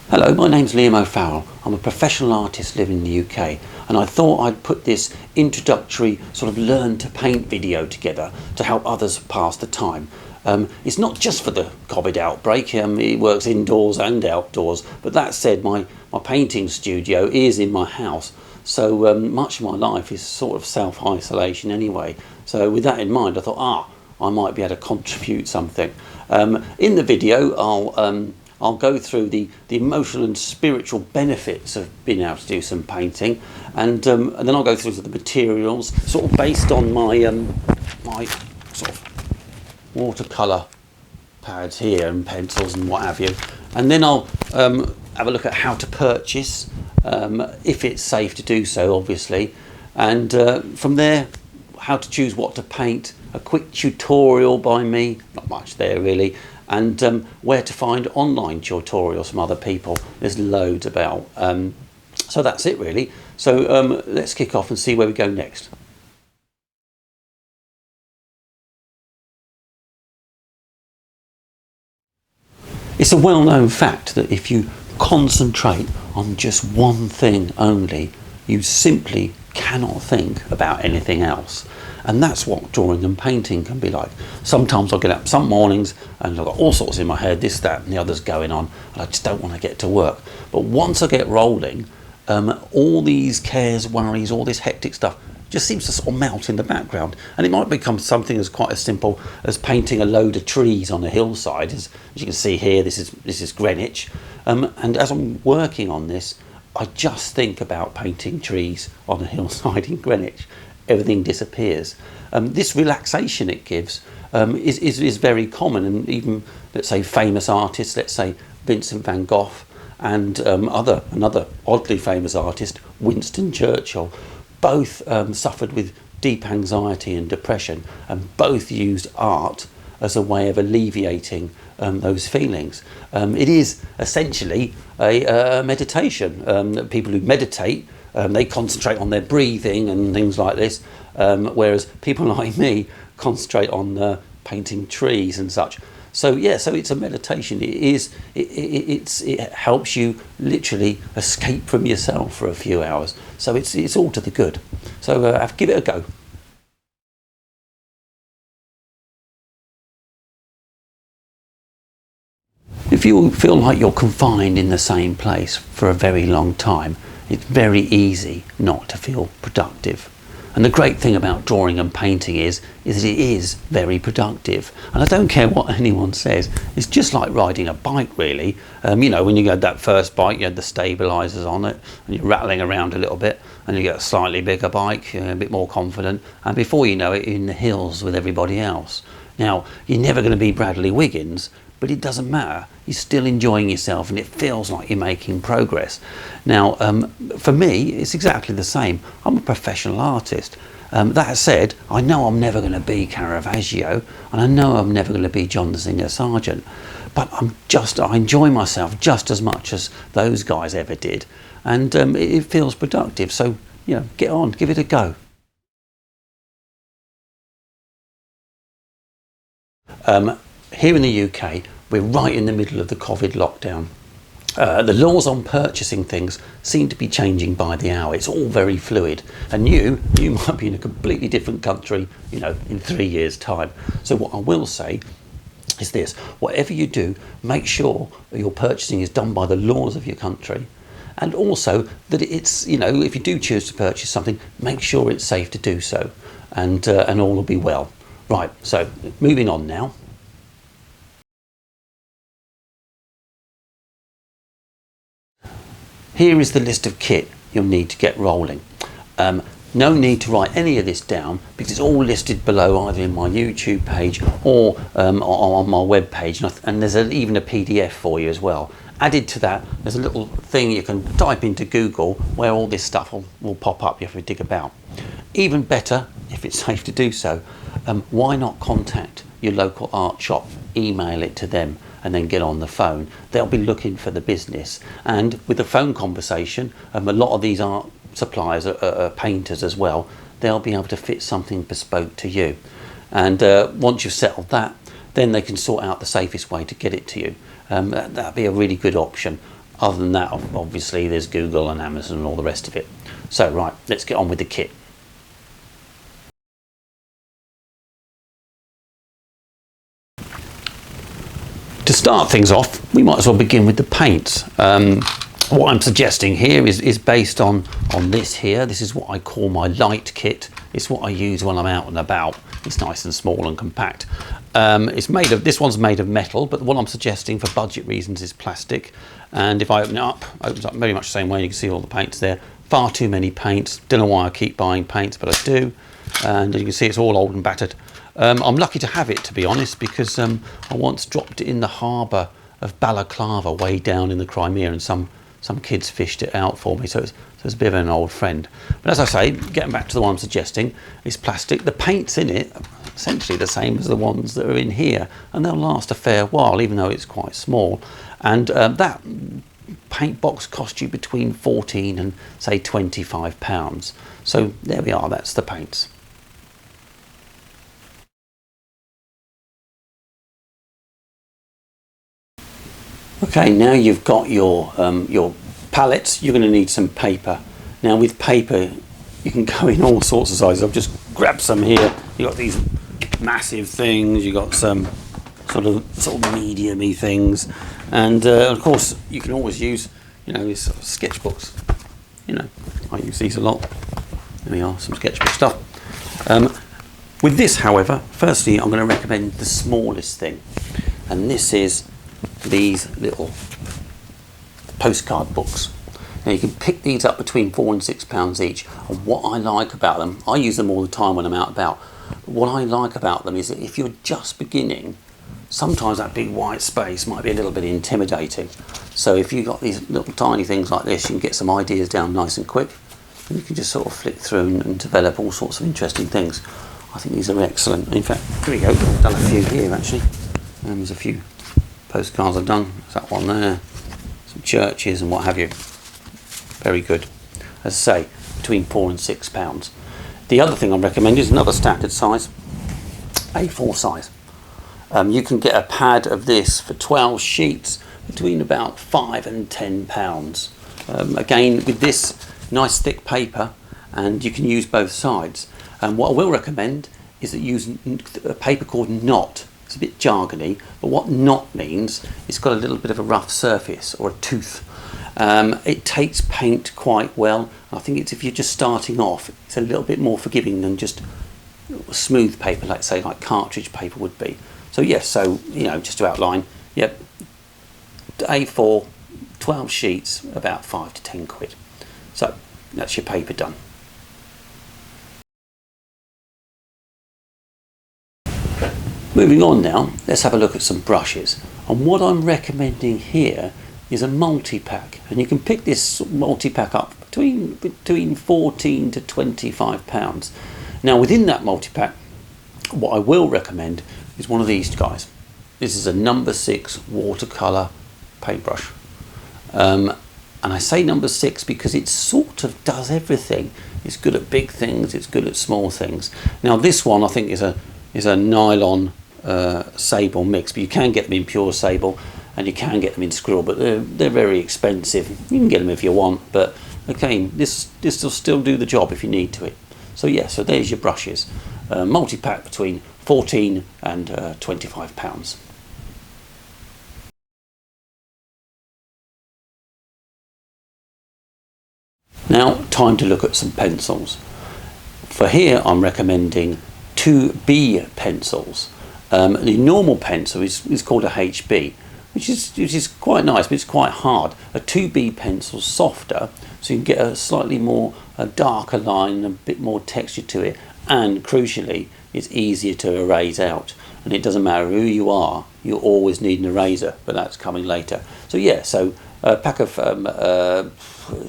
Hello, my name's Liam O'Farrell. I'm a professional artist living in the UK, and I thought I'd put this introductory sort of learn to paint video together to help others pass the time. It's not just for the Covid outbreak, it works indoors and outdoors, but that said, my painting studio is in my house, so much of my life is sort of self-isolation anyway. So with that in mind, I thought, I might be able to contribute something. In the video, I'll go through the emotional and spiritual benefits of being able to do some painting, and then I'll go through the materials, sort of based on my my sort of watercolour pads here and pencils and what have you, and then I'll have a look at how to purchase, if it's safe to do so, obviously, and from there, how to choose what to paint, a quick tutorial by me, not much there really, and where to find online tutorials from other people. There's loads about. So that's it really. So let's kick off and see where we go next. It's a well-known fact that if you concentrate on just one thing only, you simply cannot think about anything else. And that's what drawing and painting can be like. Sometimes I'll get up some mornings and I've got all sorts in my head, this, that and the others going on, and I just don't want to get to work. But once I get rolling, all these cares, worries, all this hectic stuff just seems to sort of melt in the background, and it might become something as quite as simple as painting a load of trees on a hillside. As you can see here, this is Greenwich, and as I'm working on this, I just think about painting trees on a hillside in Greenwich. Everything disappears. This relaxation it gives is very common, and even, let's say, famous artists, let's say Vincent van Gogh, and another oddly famous artist, Winston Churchill, both suffered with deep anxiety and depression, and both used art as a way of alleviating those feelings. It is essentially a meditation. People who meditate, they concentrate on their breathing and things like this, whereas people like me concentrate on painting trees and such. So yeah, so it's a meditation. It helps you literally escape from yourself for a few hours. So it's all to the good. So give it a go. If you feel like you're confined in the same place for a very long time, it's very easy not to feel productive. And the great thing about drawing and painting is that it is very productive. And I don't care what anyone says, it's just like riding a bike really. You know, when you get that first bike, you had the stabilisers on it, and you're rattling around a little bit, and you get a slightly bigger bike, a bit more confident, and before you know it, you're in the hills with everybody else. Now, you're never going to be Bradley Wiggins, but it doesn't matter. You're still enjoying yourself, and it feels like you're making progress. Now, for me, it's exactly the same. I'm a professional artist. That said, I know I'm never going to be Caravaggio, and I know I'm never going to be John the Singer Sargent, but I enjoy myself just as much as those guys ever did, and it feels productive. So, you know, get on, give it a go. Here in the UK, we're right in the middle of the Covid lockdown. The laws on purchasing things seem to be changing by the hour. It's all very fluid, and you might be in a completely different country, you know, in 3 years' time. So what I will say is this: whatever you do, make sure that your purchasing is done by the laws of your country, and also that it's, you know, if you do choose to purchase something, make sure it's safe to do so, and all will be well. Right, so moving on now. Here is the list of kit you'll need to get rolling. No need to write any of this down because it's all listed below, either in my YouTube page or on my web page, and there's even a PDF for you as well. Added to that, there's a little thing you can type into Google where all this stuff will pop up. You have to dig about. Even better, if it's safe to do so, why not contact your local art shop, email it to them, and then get on the phone. They'll be looking for the business, and with a phone conversation, a lot of these art suppliers are painters as well. They'll be able to fit something bespoke to you, and once you've settled that, then they can sort out the safest way to get it to you. That'd be a really good option. Other than that, obviously there's Google and Amazon and all the rest of it. So right, let's get on with the kit. To start things off, we might as well begin with the paints. What I'm suggesting here is based on this here. This is what I call my light kit. It's what I use when I'm out and about. It's nice and small and compact. This one's made of metal, but what I'm suggesting for budget reasons is plastic. And if I open it up, opens up very much the same way. You can see all the paints there. Far too many paints. Don't know why I keep buying paints, but I do. And as you can see, it's all old and battered. I'm lucky to have it, to be honest, because I once dropped it in the harbour of Balaclava way down in the Crimea, and some kids fished it out for me, so it's a bit of an old friend. But as I say, getting back to the one I'm suggesting, it's plastic. The paints in it are essentially the same as the ones that are in here, and they'll last a fair while, even though it's quite small. And that paint box cost you between 14 and say £25. So there we are, that's the paints. Okay, now you've got your palettes, you're going to need some paper. Now with paper, you can go in all sorts of sizes. I've just grabbed some here. You've got these massive things, you've got some sort of medium-y things, and of course you can always use, these sort of sketchbooks. I use these a lot. There we are, some sketchbook stuff. With this, however, firstly I'm going to recommend the smallest thing, and this is these little postcard books. Now you can pick these up between £4 and £6 each, and what I like about them, I use them all the time when I'm out and about. What I like about them is that if you're just beginning, sometimes that big white space might be a little bit intimidating. So if you've got these little tiny things like this, you can get some ideas down nice and quick, and you can just sort of flick through and develop all sorts of interesting things. I think these are excellent. In fact, here we go, I've done a few here actually, and there's a few postcards I've done. There's that one there, some churches and what have you. Very good. As I say, between £4 and £6. The other thing I recommend is another standard size, A4 size. You can get a pad of this for 12 sheets between about £5 and £10. Again, with this nice thick paper, and you can use both sides. What I will recommend is that you use a paper called Knot. It's a bit jargony, but what knot means, it's got a little bit of a rough surface or a tooth. It takes paint quite well. I think it's, if you're just starting off, it's a little bit more forgiving than just smooth paper, let's say, like cartridge paper would be. So yes, just to outline, yep, A4, 12 sheets, about 5 to 10 quid. So that's your paper done. Moving on now, let's have a look at some brushes. And what I'm recommending here is a multi-pack. And you can pick this multi-pack up between 14 to £25. Now within that multi-pack, what I will recommend is one of these guys. This is a number 6 watercolour paintbrush. And I say number 6 because it sort of does everything. It's good at big things, it's good at small things. Now this one I think is a nylon sable mix, but you can get them in pure sable and you can get them in squirrel, but they're very expensive. You can get them if you want, but again, this will still do the job if you need to it. So yeah, so there's your brushes. Multi-pack between 14 and £25. Now, time to look at some pencils. For here, I'm recommending 2B pencils. The normal pencil is called a HB, which is quite nice, but it's quite hard. A 2B pencil's softer, so you can get a slightly more darker line and a bit more texture to it, and crucially, it's easier to erase out. And it doesn't matter who you are, you always need an eraser, but that's coming later. So yeah, so a pack of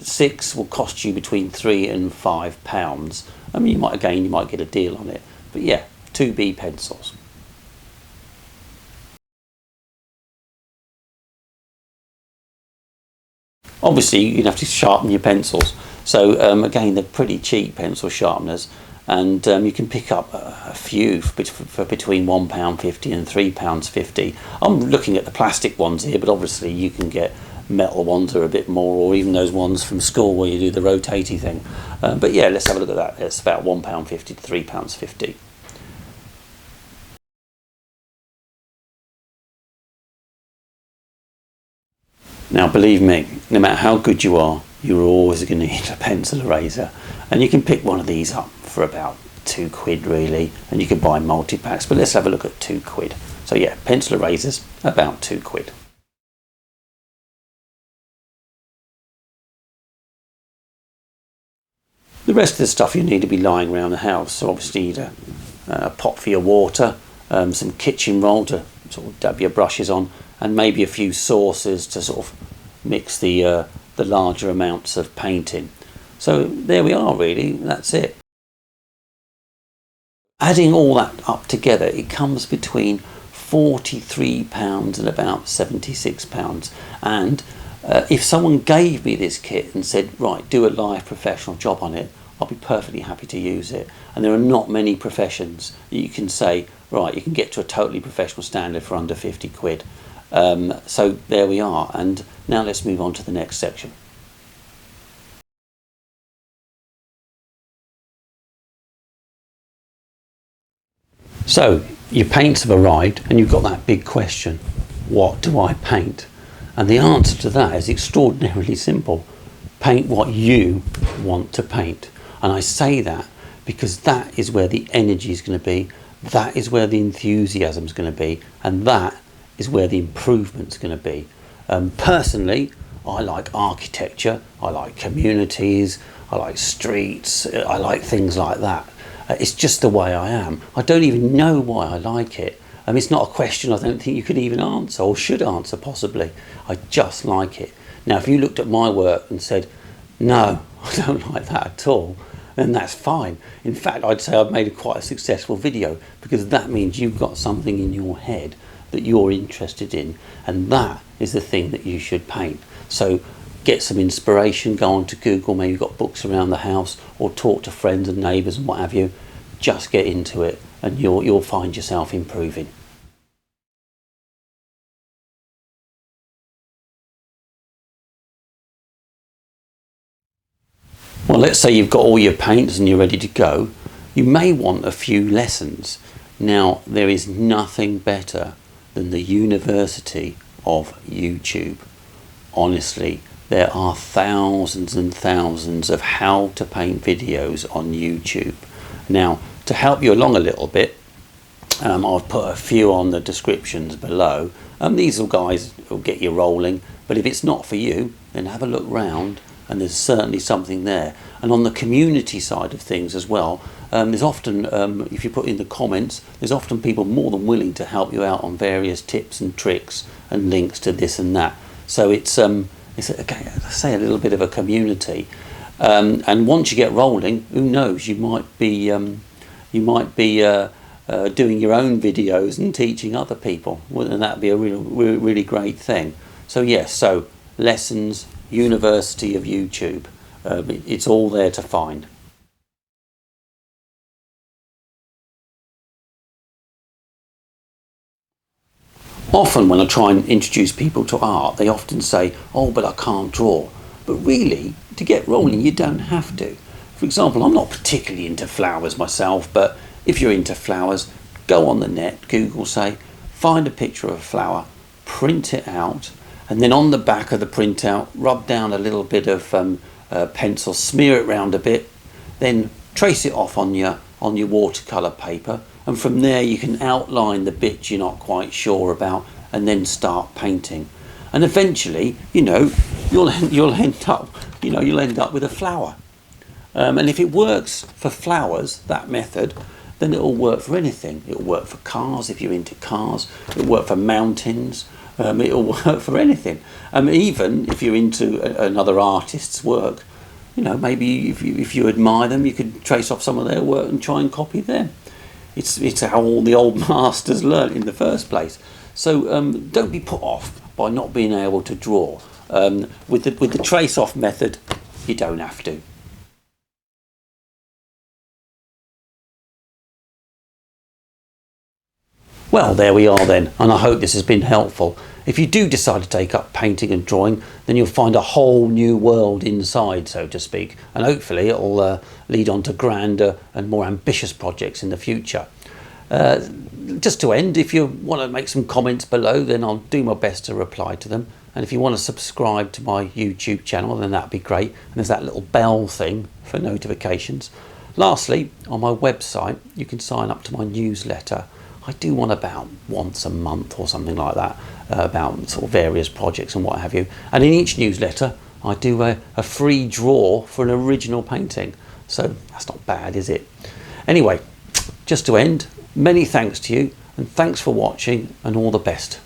6 will cost you between £3 and £5. I mean, you might get a deal on it, but yeah, 2B pencils. Obviously, you'd have to sharpen your pencils. So again, they're pretty cheap pencil sharpeners, and you can pick up a few for between £1.50 and £3.50. I'm looking at the plastic ones here, but obviously you can get metal ones are a bit more, or even those ones from school where you do the rotating thing. But yeah, let's have a look at that. It's about £1.50 to £3.50. Now believe me, no matter how good you are, you're always going to need a pencil eraser, and you can pick one of these up for about £2 really, and you can buy multi-packs, but let's have a look at £2. So yeah, pencil erasers, about £2. The rest of the stuff you need to be lying around the house, so obviously you need a pot for your water, some kitchen roll to sort of dab your brushes on, and maybe a few saucers to sort of mix the larger amounts of paint in. So there we are really, that's it. Adding all that up together, it comes between £43 and about £76. And if someone gave me this kit and said, right, do a live professional job on it, I'll be perfectly happy to use it. And there are not many professions that you can say, right, you can get to a totally professional standard for under £50. So there we are, and now let's move on to the next section. So your paints have arrived and you've got that big question, what do I paint? And the answer to that is extraordinarily simple. Paint what you want to paint. And I say that because that is where the energy is going to be, that is where the enthusiasm is going to be, and that is where the improvement's going to be. Personally, I like architecture, I like communities, I like streets, I like things like that. It's just the way I am. I don't even know why I like it. It's not a question I don't think you could even answer, or should answer possibly. I just like it. Now if you looked at my work and said, no, I don't like that at all, then that's fine. In fact, I'd say I've made quite a successful video, because that means you've got something in your head that you're interested in, and that is the thing that you should paint. So get some inspiration, go on to Google, maybe you've got books around the house, or talk to friends and neighbours and what have you. Just get into it and you'll find yourself improving. Well, let's say you've got all your paints and you're ready to go. You may want a few lessons. Now, there is nothing better than the University of YouTube. Honestly, there are thousands and thousands of how to paint videos on YouTube. Now, to help you along a little bit, I've put a few on the descriptions below. These guys will get you rolling, but if it's not for you, then have a look round, and there's certainly something there. And on the community side of things as well, there's often, if you put in the comments, there's often people more than willing to help you out on various tips and tricks and links to this and that. So it's okay, I say a little bit of a community. And once you get rolling, who knows, you might be doing your own videos and teaching other people, and that'd be a really great thing. So yes, so lessons, University of YouTube, it's all there to find. Often when I try and introduce people to art, they often say, oh, but I can't draw. But really, to get rolling, you don't have to. For example, I'm not particularly into flowers myself, but if you're into flowers, go on the net, Google say, find a picture of a flower, print it out, and then on the back of the printout, rub down a little bit of pencil, smear it round a bit, then trace it off on your watercolour paper, and from there you can outline the bits you're not quite sure about, and then start painting. And eventually, you'll end up with a flower. And if it works for flowers, that method, then it'll work for anything. It'll work for cars if you're into cars. It'll work for mountains. It'll work for anything. Even if you're into another artist's work, maybe if you admire them, you could trace off some of their work and try and copy them. It's how all the old masters learnt in the first place. So don't be put off by not being able to draw. With the trace off method, you don't have to. Well, there we are then, and I hope this has been helpful. If you do decide to take up painting and drawing, then you'll find a whole new world inside, so to speak, and hopefully it'll lead on to grander and more ambitious projects in the future. Just to end, if you want to make some comments below, then I'll do my best to reply to them. And if you want to subscribe to my YouTube channel, then that'd be great. And there's that little bell thing for notifications. Lastly, on my website, you can sign up to my newsletter. I do one about once a month or something like that, about sort of various projects and what have you. And in each newsletter, I do a free draw for an original painting. So that's not bad, is it? Anyway, just to end, many thanks to you, and thanks for watching, and all the best.